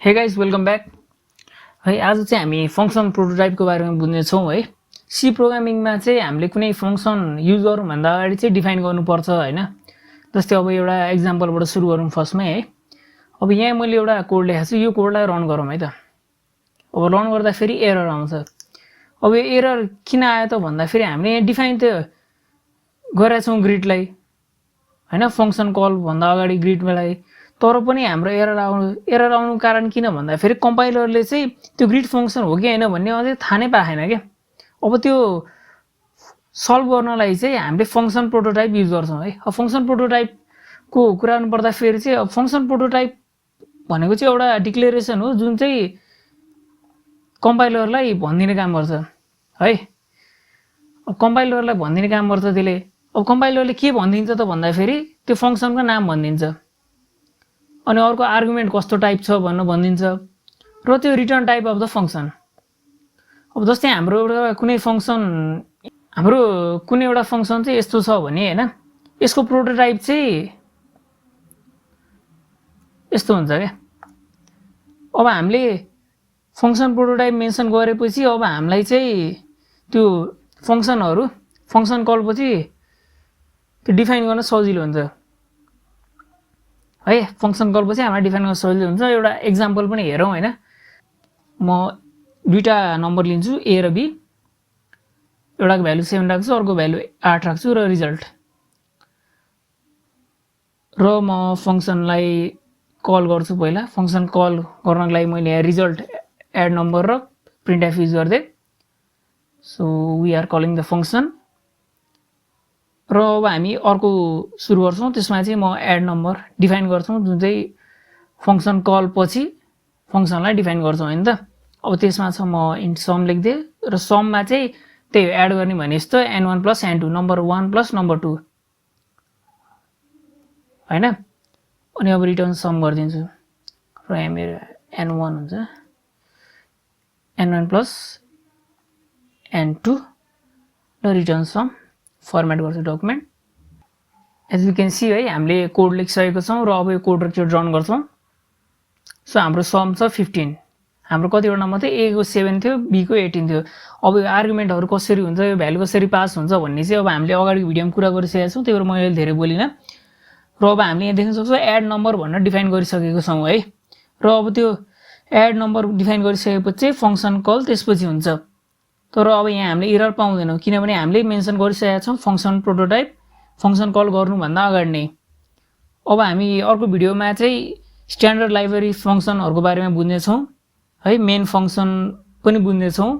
Hey guys welcome back है। आज चाहिँ हामी फङ्सन प्रोटोटाइपको बारेमा बुझ्नेछौँ है। सी प्रोग्रामिङमा चाहिँ हामीले कुनै फङ्सन युज गरौँ भन्दा अगाडि चाहिँ डिफाइन गर्नुपर्छ हैन। जस्तै अब एउटा एक्जाम्पलबाट सुरु गरौँ फर्स्टमै है। अब यहाँ मैले एउटा कोड लेखेको छु, यो कोडलाई रन गरौँ है त। अब रन गर्दा फेरि एरर आउँछ। अब यो एरर किन आयो त भन्दा फेरि हामीले यहाँ डिफाइन त गरेका छौँ ग्रिडलाई हैन, फङ्सन कल भन्दा अगाडि ग्रिडलाई, तर पनि हाम्रो एरर आउनु कारण किन भन्दा फेरि कम्पाइलरले चाहिँ त्यो ग्रिड फङ्सन हो कि हैन भन्ने अझै थाहा नै पाएन के। अब त्यो सल्भ गर्नलाई चाहिँ हामीले फङ्सन प्रोटोटाइप युज गर्छौँ है। अब फङ्सन प्रोटोटाइपको कुरा गर्नु पर्दा फेरि चाहिँ अब फङ्सन प्रोटोटाइप भनेको चाहिँ एउटा डिक्लेरेसन हो जुन चाहिँ कम्पाइलरलाई भनिदिने काम गर्छ है। अब कम्पाइलरलाई भनिदिने काम गर्छ त्यसले। अब कम्पाइलरले के भनिदिन्छ त भन्दा फेरि त्यो फङ्सनको नाम भनिदिन्छ अनि अर्को आर्गुमेन्ट कस्तो टाइप छ भन्नु भनिदिन्छ र त्यो return type of the function. अब जस्तै हाम्रो एउटा कुनै एउटा फङ्सन चाहिँ यस्तो छ भने हैन, यसको प्रोटोटाइप चाहिँ यस्तो हुन्छ क्या। अब हामीले फङ्सन प्रोटोटाइप मेन्सन गरेपछि अब हामीलाई चाहिँ त्यो फङ्सन कलपछि त्यो डिफाइन गर्न सजिलो हुन्छ है। फङ्सन कलपछि हामीलाई डिफाइन गर्न सजिलो हुन्छ। एउटा एक्जाम्पल पनि हेरौँ हैन। म दुईटा नम्बर लिन्छु, ए र बी। एउटाको भ्यालु 7 राख्छु, अर्को भ्यालु 8 राख्छु र रिजल्ट। र म फङ्सनलाई कल गर्छु। पहिला फङ्सन कल गर्नको लागि मैले यहाँ रिजल्ट एड नम्बर र प्रिन्ट एफ युज गर्दै। So we are calling the function. र अब हामी अर्को सुरु गर्छौँ, त्यसमा चाहिँ म एड नम्बर डिफाइन गर्छौँ जुन चाहिँ फङ्सन कल पछि फङ्सनलाई डिफाइन गर्छौँ हैन त। अब त्यसमा छ म इन्ट सम लेख्दै र सममा चाहिँ त्यही एड गर्ने भने जस्तो n1 + n2, नम्बर 1 + नम्बर 2 हैन। अनि अब रिटर्न सम गरिदिन्छु र यहाँ मेरो n1 हुन्छ, n1 + n2 र रिटर्न सम फर्मेट गर्छु document. As you can see है, हामीले कोड लेखिसकेको छौँ र अब यो कोड रन गर्छौँ। सो हाम्रो सम छ 15। हाम्रो कतिवटा नम्बर थियो, ए को 7 थियो, बी को 18 थियो। अब यो आर्गुमेन्टहरू कसरी हुन्छ, यो भ्यालु कसरी पास हुन्छ भन्ने चाहिँ अब हामीले अगाडिको भिडियोमा कुरा गरिसकेका छौँ, त्यही भएर मैले धेरै बोलिनँ। र अब हामीले यहाँ देख्न सक्छौँ एड नम्बर भनेर डिफाइन गरिसकेको छौँ है। र अब त्यो एड नम्बर डिफाइन गरिसकेपछि फङ्सन कल त्यसपछि हुन्छ। तर अब यहाँ हामीले एरर पाउँदैनौँ किनभने हामीले मेन्सन गरिसकेका छौँ फङ्सन प्रोटोटाइप फङ्सन कल गर्नुभन्दा अगाडि नै। अब हामी अर्को भिडियोमा चाहिँ स्ट्यान्डर्ड लाइब्रेरी फङ्सनहरूको बारेमा बुझ्नेछौँ है, मेन फङ्सन पनि बुझ्नेछौँ।